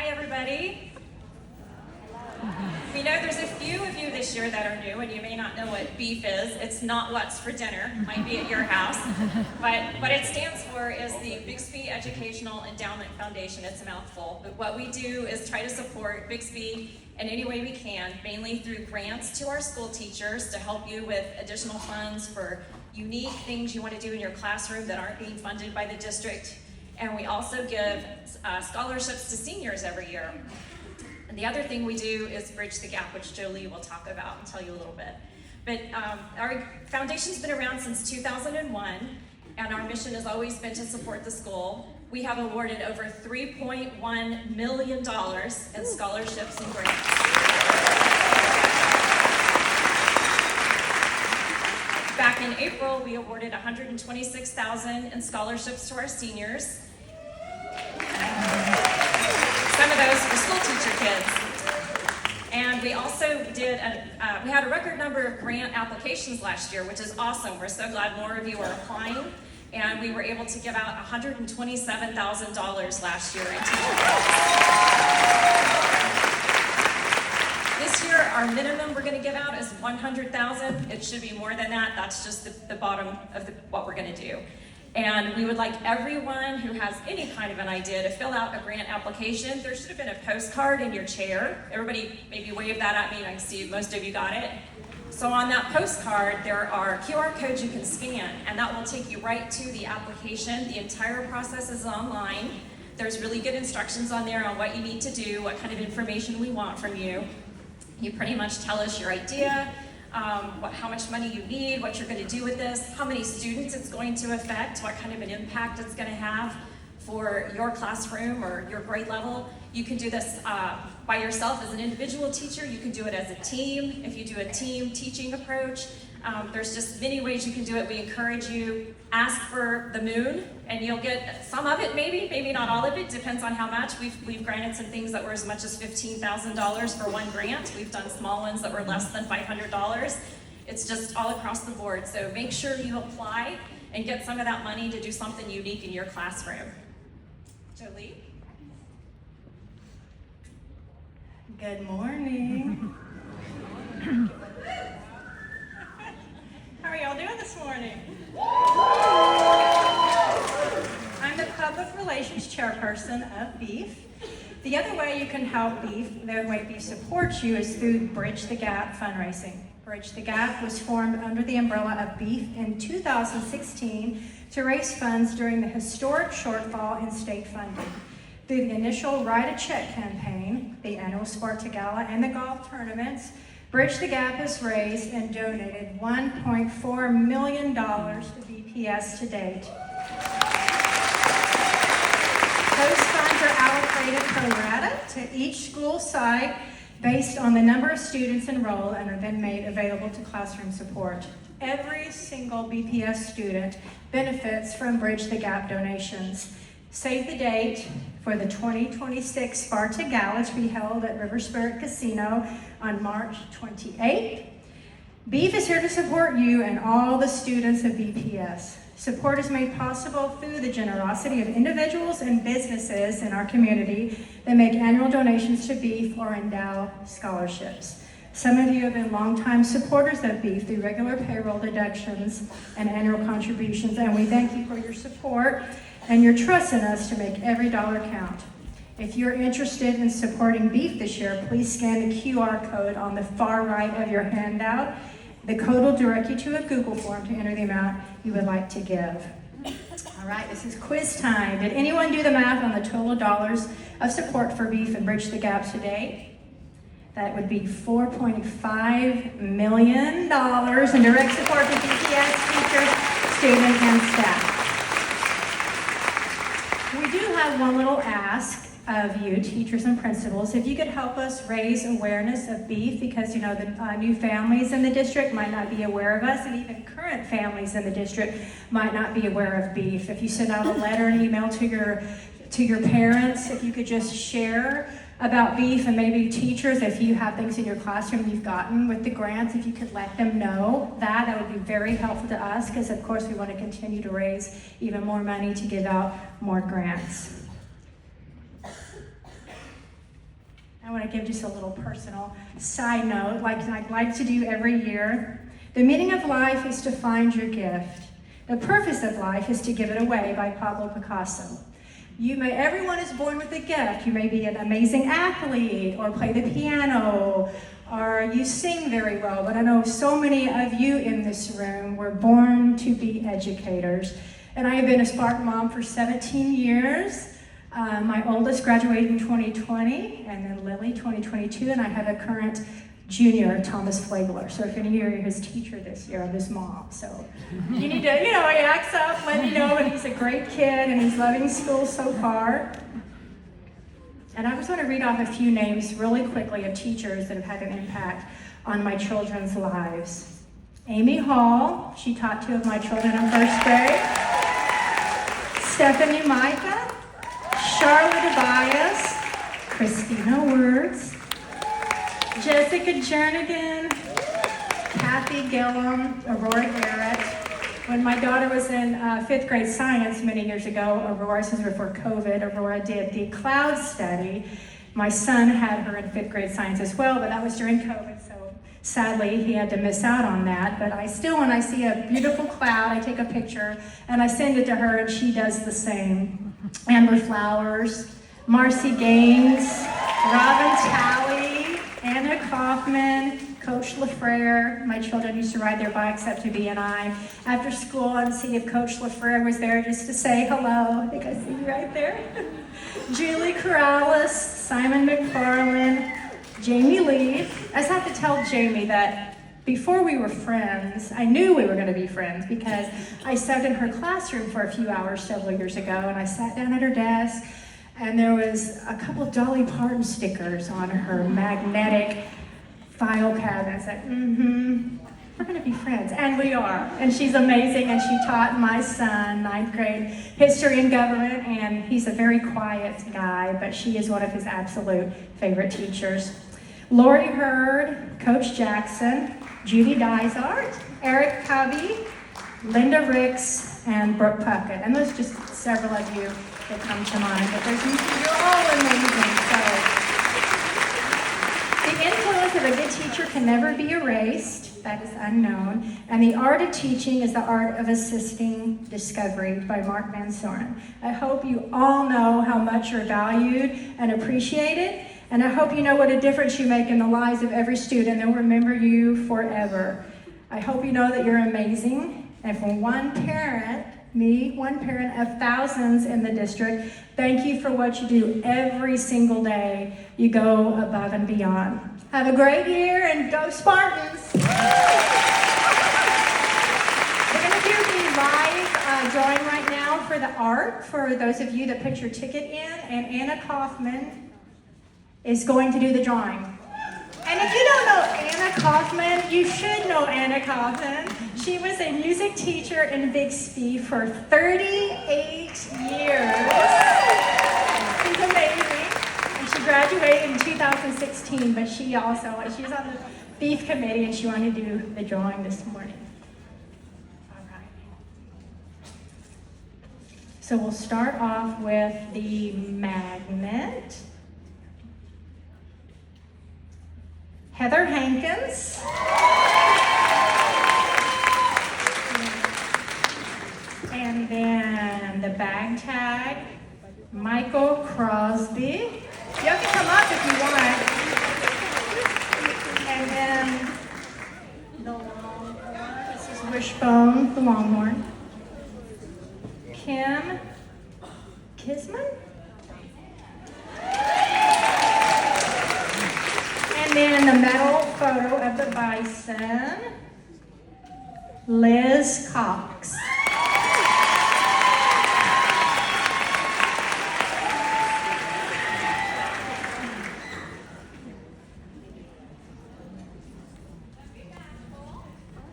Hi, everybody. We know there's a few of you this year that are new, and you may not know what beef is. It's not what's for dinner. Might be at your house. But what it stands for is the Bixby Educational Endowment Foundation. It's a mouthful. But what we do is try to support Bixby in any way we can, mainly through grants to our school teachers to help you with additional funds for unique things you want to do in your classroom that aren't being funded by the district. And we also give scholarships to seniors every year. And the other thing we do is bridge the gap, which Jolie will talk about and tell you a little bit. But our foundation's been around since 2001, and our mission has always been to support the school. We have awarded over $3.1 million in scholarships and grants. Back in April, we awarded $126,000 in scholarships to our seniors. Some of those for school teacher kids. And we also did, we had a record number of grant applications last year, which is awesome. We're so glad more of you are applying. And we were able to give out $127,000 last year in teacher grants. This year, our minimum we're going to give out is $100,000. It should be more than that. That's just the bottom of what we're going to do. And we would like everyone who has any kind of an idea to fill out a grant application. There should have been a postcard in your chair. Everybody maybe wave that at me, and I can see most of you got it. So on that postcard, there are QR codes you can scan, and that will take you right to the application. The entire process is online. There's really good instructions on there on what you need to do, what kind of information we want from you. You pretty much tell us your idea, how much money you need, what you're going to do with this, how many students it's going to affect, what kind of an impact it's going to have for your classroom or your grade level. You can do this by yourself as an individual teacher. You can do it as a team. If you do a team teaching approach, there's just many ways you can do it. We encourage you, ask for the moon, and you'll get some of it, maybe not all of it, depends on how much. We've granted some things that were as much as $15,000 for one grant. We've done small ones that were less than $500. It's just all across the board. So make sure you apply and get some of that money to do something unique in your classroom. Jolie? Good morning. How are y'all doing this morning? I'm the Public Relations Chairperson of BEEF. The other way you can help BEEF, the other way BEEF supports you, is through Bridge the Gap fundraising. Bridge the Gap was formed under the umbrella of BEEF in 2016 to raise funds during the historic shortfall in state funding. Through the initial Write a Check campaign, the annual Sparta Gala, and the golf tournaments, Bridge the Gap has raised and donated $1.4 million to BPS to date. Those funds are allocated pro rata to each school site based on the number of students enrolled and are then made available to classroom support. Every single BPS student benefits from Bridge the Gap donations. Save the date for the 2026 Sparta Gala to be held at River Spirit Casino on March 28th. BEEF is here to support you and all the students of BPS. Support is made possible through the generosity of individuals and businesses in our community that make annual donations to BEEF or endow scholarships. Some of you have been longtime supporters of BEEF through regular payroll deductions and annual contributions, and we thank you for your support and your trust in us to make every dollar count. If you're interested in supporting BEEF this year, please scan the QR code on the far right of your handout. The code will direct you to a Google form to enter the amount you would like to give. All right, this is quiz time. Did anyone do the math on the total dollars of support for BEEF and Bridge the Gap today? That would be $4.5 million in direct support to BPS teachers, students, and staff. We do have one little ask of you, teachers and principals. If you could help us raise awareness of BEEF, because the new families in the district might not be aware of us, and even current families in the district might not be aware of BEEF. If you send out a letter and email to your parents, if you could just share about BEEF, and maybe teachers, if you have things in your classroom you've gotten with the grants, if you could let them know that would be very helpful to us, because of course we want to continue to raise even more money to give out more grants. I want to give just a little personal side note, like I'd like to do every year. The meaning of life is to find your gift. The purpose of life is to give it away, by Pablo Picasso. Everyone is born with a gift. You may be an amazing athlete, or play the piano, or you sing very well, but I know so many of you in this room were born to be educators. And I have been a Spartan mom for 17 years. My oldest graduated in 2020, and then Lily 2022, and I have a current junior, Thomas Flagler. So if any of you are his teacher this year, I'm his mom. So you need to, he acts up, let me know, and he's a great kid, and he's loving school so far. And I just want to read off a few names really quickly of teachers that have had an impact on my children's lives. Amy Hall, she taught 2 of my children in 1st grade. Stephanie Micah, Charlotte Tobias, Christina Words, Jessica Jernigan, Kathy Gillum, Aurora Garrett. When my daughter was in 5th grade science many years ago, Aurora, this was before COVID, Aurora did the cloud study. My son had her in 5th grade science as well, but that was during COVID, so sadly he had to miss out on that. But I still, when I see a beautiful cloud, I take a picture and I send it to her, and she does the same. Amber Flowers, Marcy Gaines, Robin Talley, Anna Kaufman, Coach LaFrere. My children used to ride their bikes up to BNI after school and see if Coach LaFrere was there just to say hello. I think I see you right there. Julie Corrales, Simon McFarland, Jamie Lee. I just have to tell Jamie that before we were friends, I knew we were going to be friends because I sat in her classroom for a few hours several years ago, and I sat down at her desk, and there was a couple of Dolly Parton stickers on her magnetic file cabinet. I said, we're going to be friends, and we are. And she's amazing, and she taught my son 9th grade history and government, and he's a very quiet guy, but she is one of his absolute favorite teachers. Lori Hurd, Coach Jackson, Judy Dysart, Eric Covey, Linda Ricks, and Brooke Puckett. And there's just several of you that come to mind, but you're all amazing. So the influence of a good teacher can never be erased. That is unknown. And the art of teaching is the art of assisting discovery, by Mark Van Soren. I hope you all know how much you're valued and appreciated. And I hope you know what a difference you make in the lives of every student. They'll remember you forever. I hope you know that you're amazing. And for one parent, me, one parent of thousands in the district, thank you for what you do every single day. You go above and beyond. Have a great year, and go Spartans! We're going to do the live drawing right now for the art, for those of you that put your ticket in, and Anna Kaufman is going to do the drawing. And if you don't know Anna Kaufman, you should know Anna Kaufman. She was a music teacher in Bixby for 38 years. She's amazing. And she graduated in 2016, but she was on the Beef Committee, and she wanted to do the drawing this morning. All right. So we'll start off with the magnet. Heather Hankins. And then the bag tag, Michael Crosby. You have to come up if you want. And then the Longhorn. This is Wishbone, the Longhorn. Kim Kisman. And then the medal photo of the bison, Liz Cox.